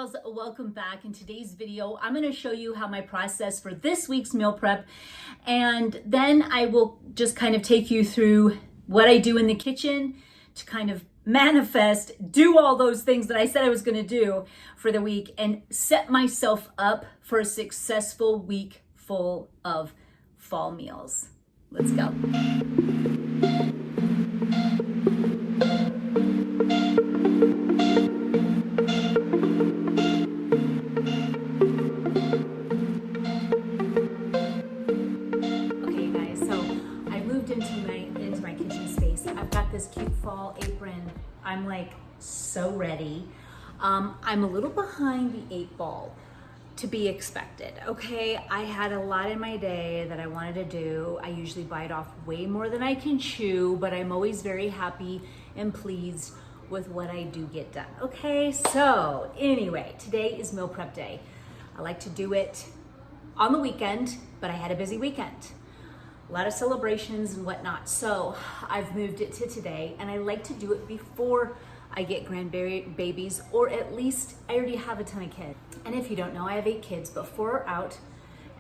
Waffles, welcome back. In today's video, I'm going to show you how my process for this week's meal prep, and then I will just kind of take you through what I do in the kitchen to kind of manifest, do all those things that I said I was going to do for the week and set myself up for a successful week full of fall meals. Let's go. This cute fall apron. I'm like so ready. I'm a little behind the 8 ball, to be expected. Okay, I had a lot in my day that I wanted to do. I usually bite off way more than I can chew, but I'm always very happy and pleased with what I do get done. Okay, so anyway, today is meal prep day. I like to do it on the weekend, but I had a busy weekend. A lot of celebrations and whatnot. So I've moved it to today, and I like to do it before I get grandbabies, or at least I already have a ton of kids. And if you don't know, I have 8 kids, but 4 are out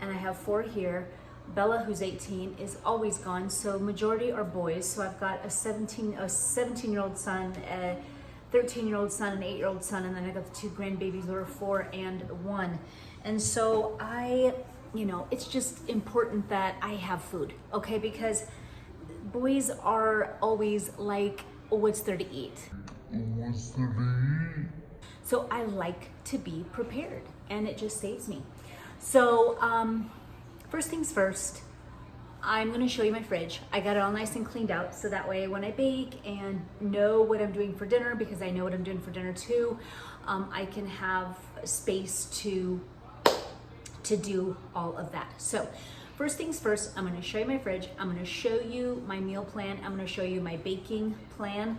and I have 4 here. Bella, who's 18, is always gone. So majority are boys. So I've got a 17-year-old son, a 13-year-old son, an 8-year-old son, and then I got the 2 grandbabies that are 4 and 1. And so it's just important that I have food, okay? Because boys are always like, oh, what's there to eat? So I like to be prepared, and it just saves me. So first things first, I'm gonna show you my fridge. I got it all nice and cleaned out, so that way when I bake and know what I'm doing for dinner, because I know what I'm doing for dinner too, I can have space to do all of that. So first things first, I'm going to show you my fridge. I'm going to show you my meal plan. I'm going to show you my baking plan.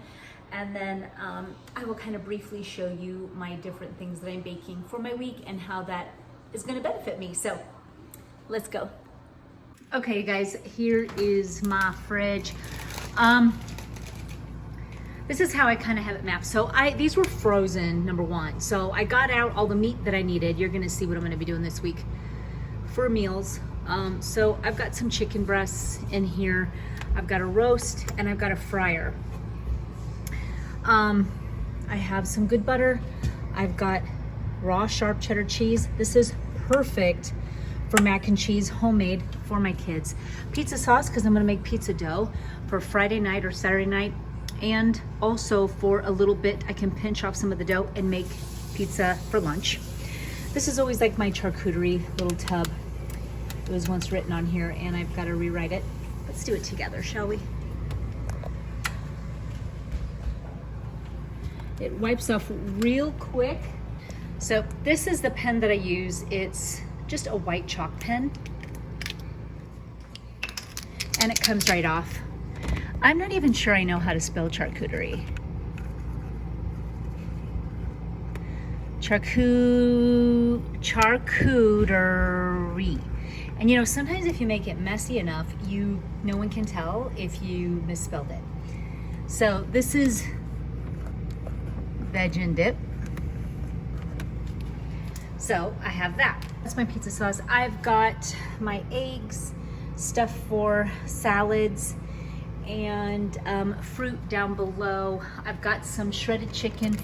And then I will kind of briefly show you my different things that I'm baking for my week and how that is going to benefit me. So let's go. Okay, guys, here is my fridge. This is how I kind of have it mapped. So these were frozen, number one. So I got out all the meat that I needed. You're gonna see what I'm gonna be doing this week for meals. So I've got some chicken breasts in here. I've got a roast and I've got a fryer. I have some good butter. I've got raw sharp cheddar cheese. This is perfect for mac and cheese, homemade for my kids. Pizza sauce, because I'm gonna make pizza dough for Friday night or Saturday night. And also for a little bit, I can pinch off some of the dough and make pizza for lunch. This is always like my charcuterie little tub. It was once written on here and I've got to rewrite it. Let's do it together, shall we? It wipes off real quick. So this is the pen that I use. It's just a white chalk pen. And it comes right off. I'm not even sure I know how to spell charcuterie. Charcuterie. And sometimes if you make it messy enough, no one can tell if you misspelled it. So this is veg and dip. So I have that. That's my pizza sauce. I've got my eggs, stuff for salads, and fruit down below. I've got some shredded chicken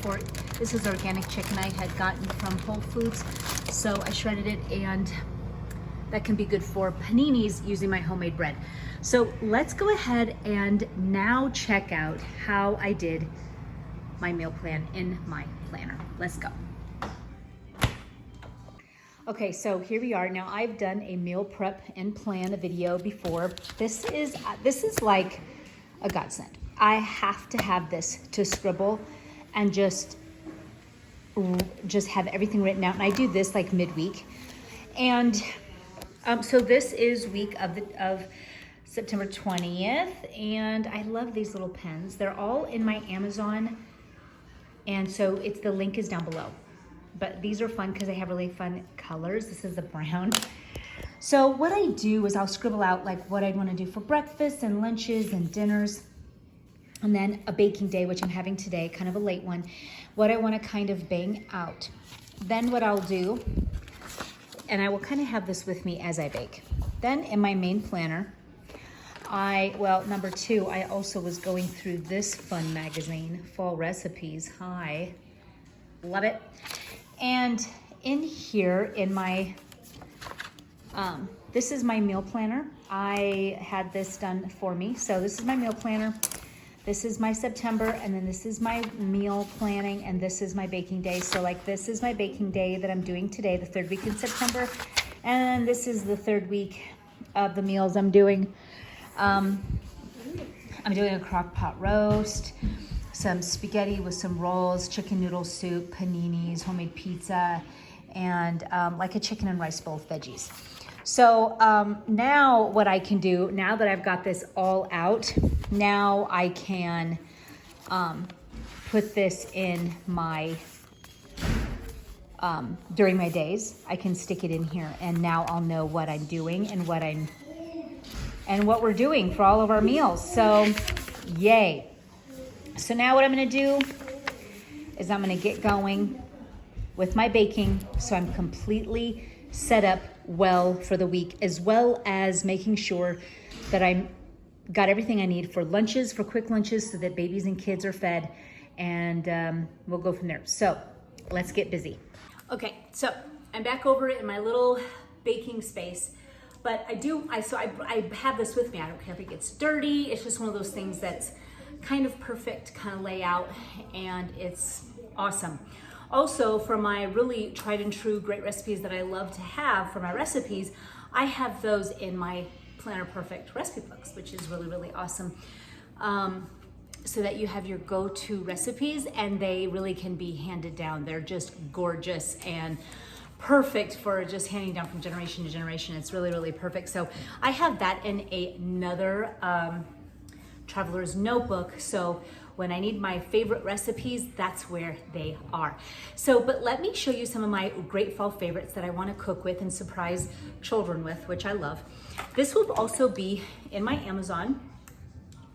this is organic chicken I had gotten from Whole Foods. So I shredded it, and that can be good for paninis using my homemade bread. So let's go ahead and now check out how I did my meal plan in my planner. Let's go. Okay, so here we are. Now I've done a meal prep and plan video before. This is like a godsend. I have to have this to scribble and just have everything written out. And I do this like midweek. And so this is week of September 20th. And I love these little pens. They're all in my Amazon. And so the link is down below. But these are fun because they have really fun colors. This is the brown. So what I do is I'll scribble out like what I'd want to do for breakfast and lunches and dinners. And then a baking day, which I'm having today, kind of a late one, what I want to kind of bang out. then what I'll do, and I will kind of have this with me as I bake. Then in my main planner, number 2, I also was going through this fun magazine, Fall Recipes. Hi, love it. And in here, in my, this is my meal planner. I had this done for me. So this is my meal planner. This is my September, and then this is my meal planning, and this is my baking day. So like this is my baking day that I'm doing today, the 3rd week in September. And this is the 3rd week of the meals I'm doing. I'm doing a crock pot roast, some spaghetti with some rolls, chicken noodle soup, paninis, homemade pizza, and like a chicken and rice bowl with veggies. So now what I can do, now that I've got this all out, now I can put this in my, during my days, I can stick it in here, and now I'll know what I'm doing and what we're doing for all of our meals. So yay. So now what I'm gonna do is I'm gonna get going with my baking, so I'm completely set up well for the week, as well as making sure that I'm got everything I need for lunches, for quick lunches, so that babies and kids are fed, and we'll go from there. So let's get busy. Okay, so I'm back over in my little baking space, but I have this with me. I don't care if it gets dirty. It's just one of those things that's kind of perfect kind of layout, and it's awesome. Also, for my really tried and true great recipes that I love to have for my recipes, I have those in my Planner Perfect recipe books, which is really, really awesome. So that you have your go-to recipes, and they really can be handed down. They're just gorgeous and perfect for just handing down from generation to generation. It's really, really perfect. So I have that in another traveler's notebook. So when I need my favorite recipes, that's where they are. So, but let me show you some of my great fall favorites that I want to cook with and surprise children with, which I love. This will also be in my Amazon.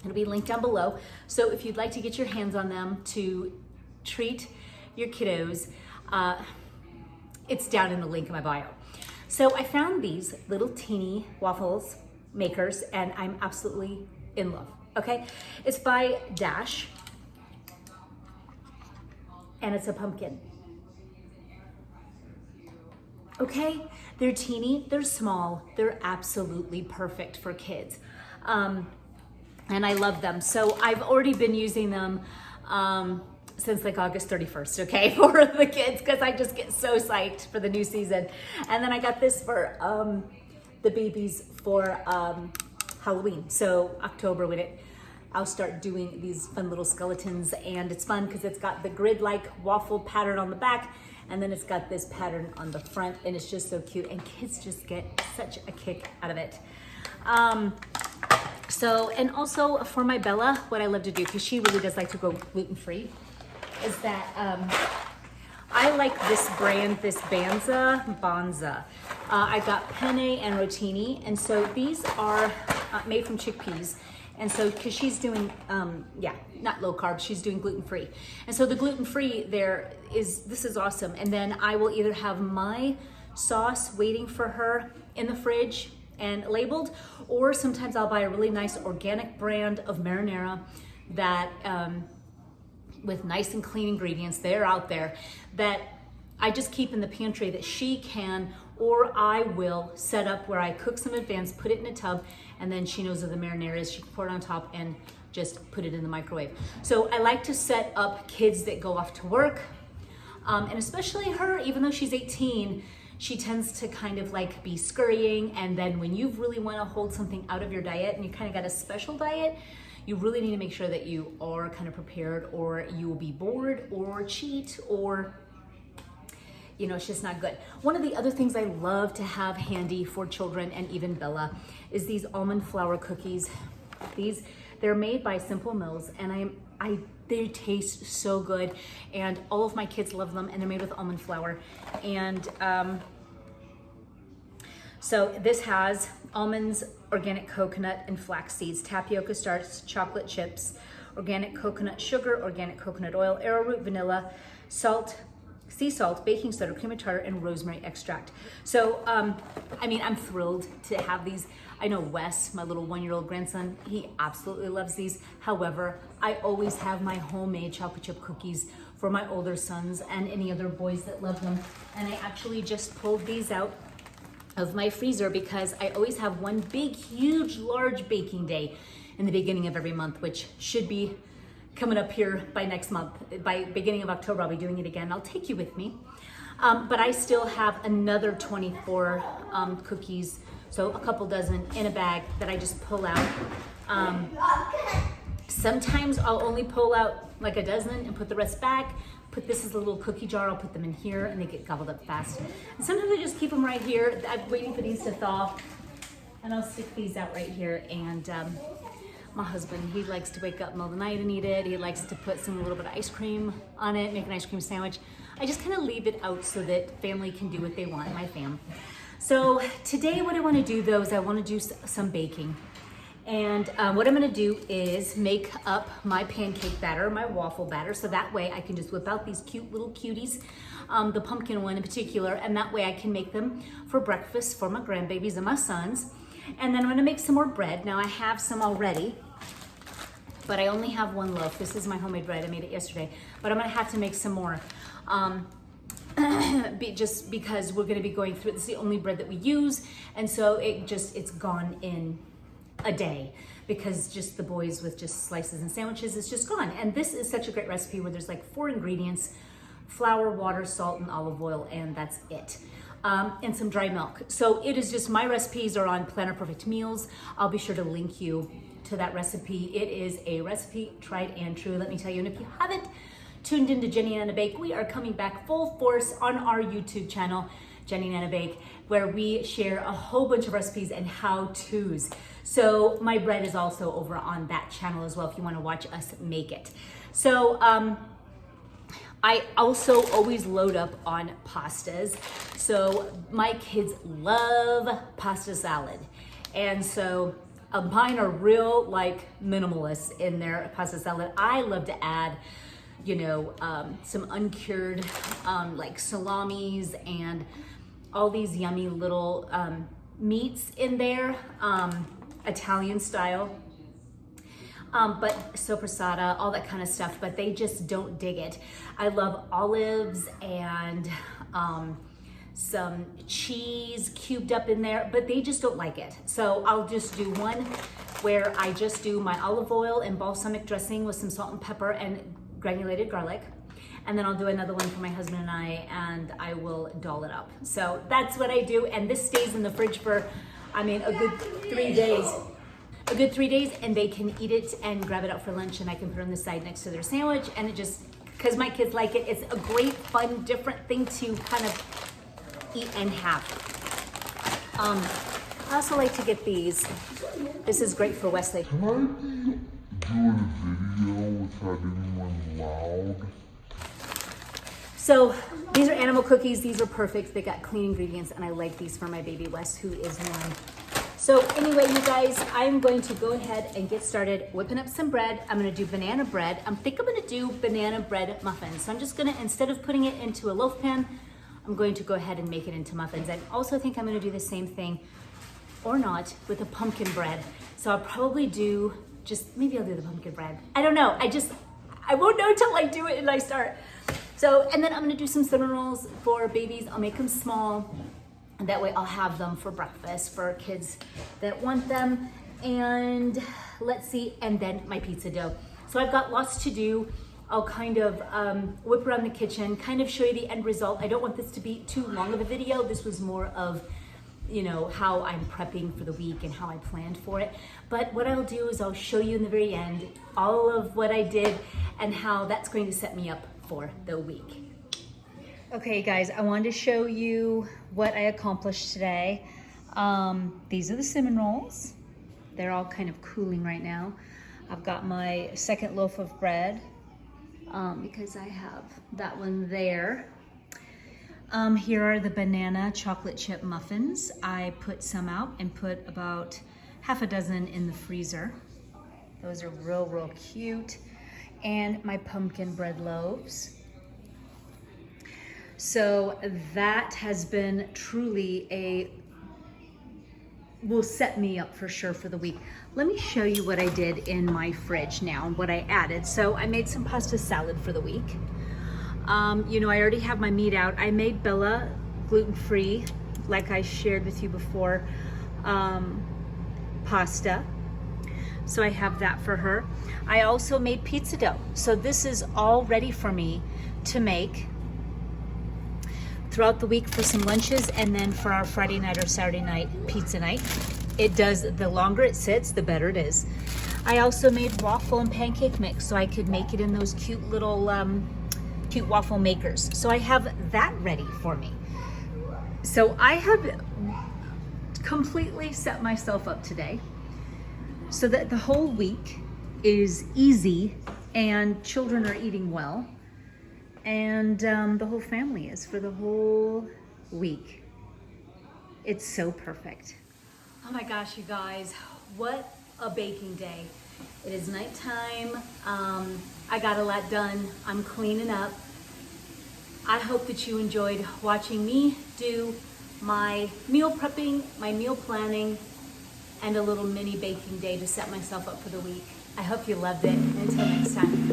It'll be linked down below. So if you'd like to get your hands on them to treat your kiddos, it's down in the link in my bio. So I found these little teeny waffles makers, and I'm absolutely in love. Okay, it's by Dash, and it's a pumpkin. Okay, they're teeny, they're small, they're absolutely perfect for kids. And I love them. So I've already been using them since like August 31st, okay, for the kids, because I just get so psyched for the new season. And then I got this for the babies for Halloween. So October, I'll start doing these fun little skeletons, and it's fun because it's got the grid-like waffle pattern on the back, and then it's got this pattern on the front, and it's just so cute, and kids just get such a kick out of it. So, and also for my Bella, what I love to do, because she really does like to go gluten-free, is that I like this brand, this Banza. I got penne and rotini, and so these are made from chickpeas. And so, because she's doing, not low carb, she's doing gluten-free. And so the gluten-free this is awesome. And then I will either have my sauce waiting for her in the fridge and labeled, or sometimes I'll buy a really nice organic brand of marinara that, with nice and clean ingredients, they're out there, that I just keep in the pantry that she can, or I will set up where I cook some advance, put it in a tub, and then she knows where the marinara is. She can pour it on top and just put it in the microwave. So I like to set up kids that go off to work, and especially her, even though she's 18, she tends to kind of like be scurrying, and then when you really want to hold something out of your diet and you kind of got a special diet, you really need to make sure that you are kind of prepared, or you will be bored or cheat, or it's just not good. One of the other things I love to have handy for children and even Bella is these almond flour cookies. They're made by Simple Mills, and they taste so good, and all of my kids love them, and they're made with almond flour. And so this has almonds, organic coconut and flax seeds, tapioca starch, chocolate chips, organic coconut sugar, organic coconut oil, arrowroot vanilla, salt, sea salt, baking soda, cream of tartar, and rosemary extract. So, I mean, I'm thrilled to have these. I know Wes, my little 1-year-old grandson, he absolutely loves these. However, I always have my homemade chocolate chip cookies for my older sons and any other boys that love them. And I actually just pulled these out of my freezer because I always have one big, huge, large baking day in the beginning of every month, which should be coming up here by next month. By beginning of October, I'll be doing it again. I'll take you with me. But I still have another 24 cookies, so a couple dozen in a bag that I just pull out. Sometimes I'll only pull out like a dozen and put the rest back. Put this as a little cookie jar, I'll put them in here and they get gobbled up fast. And sometimes I just keep them right here. I'm waiting for these to thaw and I'll stick these out right here. And my husband, he likes to wake up in the middle of the night and eat it. He likes to put a little bit of ice cream on it, make an ice cream sandwich. I just kind of leave it out so that family can do what they want, my fam. So today what I want to do though is I want to do some baking. And what I'm gonna do is make up my pancake batter, my waffle batter, so that way I can just whip out these cute little cuties, the pumpkin one in particular, and that way I can make them for breakfast for my grandbabies and my sons. And then I'm gonna make some more bread. Now I have some already, but I only have one loaf. This is my homemade bread, I made it yesterday, but I'm gonna have to make some more. Just because we're gonna be going through it. This is the only bread that we use, and so it's gone in a day because just the boys with just slices and sandwiches is just gone. And this is such a great recipe where there's like 4 ingredients: flour, water, salt, and olive oil, and that's it. And some dry milk. So it is just, my recipes are on Planner Perfect Meals. I'll be sure to link you to that recipe. It is a recipe tried and true, let me tell you. And if you haven't tuned into Jenny and Anna Bake, we are coming back full force on our YouTube channel, Jenny and Anna Bake, where we share a whole bunch of recipes and how-tos. So my bread is also over on that channel as well if you want to watch us make it. So I also always load up on pastas. So my kids love pasta salad. And so mine are real like minimalists in their pasta salad. I love to add, you know, some uncured like salamis and all these yummy little meats in there, Italian style, but soppressata, all that kind of stuff, but they just don't dig it. I love olives and some cheese cubed up in there, but they just don't like it. So I'll just do one where I just do my olive oil and balsamic dressing with some salt and pepper and granulated garlic. And then I'll do another one for my husband and I will doll it up. So that's what I do. And this stays in the fridge for, I mean, a good 3 days. A good 3 days, and they can eat it and grab it out for lunch, and I can put it on the side next to their sandwich. And it just, because my kids like it, it's a great, fun, different thing to kind of eat and have. I also like to get these. This is great for Wesley. Can I be doing a video without anyone loud? So these are animal cookies. These are perfect. They got clean ingredients, and I like these for my baby Wes, who is 1. So anyway, you guys, I'm going to go ahead and get started whipping up some bread. I'm gonna do banana bread. I think I'm gonna do banana bread muffins. So I'm just gonna, instead of putting it into a loaf pan, I'm going to go ahead and make it into muffins. I also think I'm gonna do the same thing, or not, with a pumpkin bread. So I'll probably do maybe I'll do the pumpkin bread. I don't know, I won't know until I do it and I start. So, and then I'm gonna do some cinnamon rolls for babies. I'll make them small. And that way I'll have them for breakfast for kids that want them. And let's see, and then my pizza dough. So I've got lots to do. I'll kind of whip around the kitchen, kind of show you the end result. I don't want this to be too long of a video. This was more of, you know, how I'm prepping for the week and how I planned for it. But what I'll do is I'll show you in the very end all of what I did and how that's going to set me up for the week. Okay guys, I wanted to show you what I accomplished today. These are the cinnamon rolls. They're all kind of cooling right now. I've got my second loaf of bread because I have that one there. Here are the banana chocolate chip muffins. I put some out and put about half a dozen in the freezer. Those are real cute. And my pumpkin bread loaves. So that has been truly will set me up for sure for the week. Let me show you what I did in my fridge now and what I added. So I made some pasta salad for the week. You know, I already have my meat out. I made Bella gluten-free, like I shared with you before, pasta. So I have that for her. I also made pizza dough. So this is all ready for me to make throughout the week for some lunches and then for our Friday night or Saturday night pizza night. It does, the longer it sits, the better it is. I also made waffle and pancake mix so I could make it in those cute little cute waffle makers. So I have that ready for me. So I have completely set myself up today so that the whole week is easy and children are eating well. And the whole family is for the whole week. It's so perfect. Oh my gosh, you guys, what a baking day. It is nighttime. I got a lot done. I'm cleaning up. I hope that you enjoyed watching me do my meal prepping, my meal planning, and a little mini baking day to set myself up for the week. I hope you loved it. Until next time.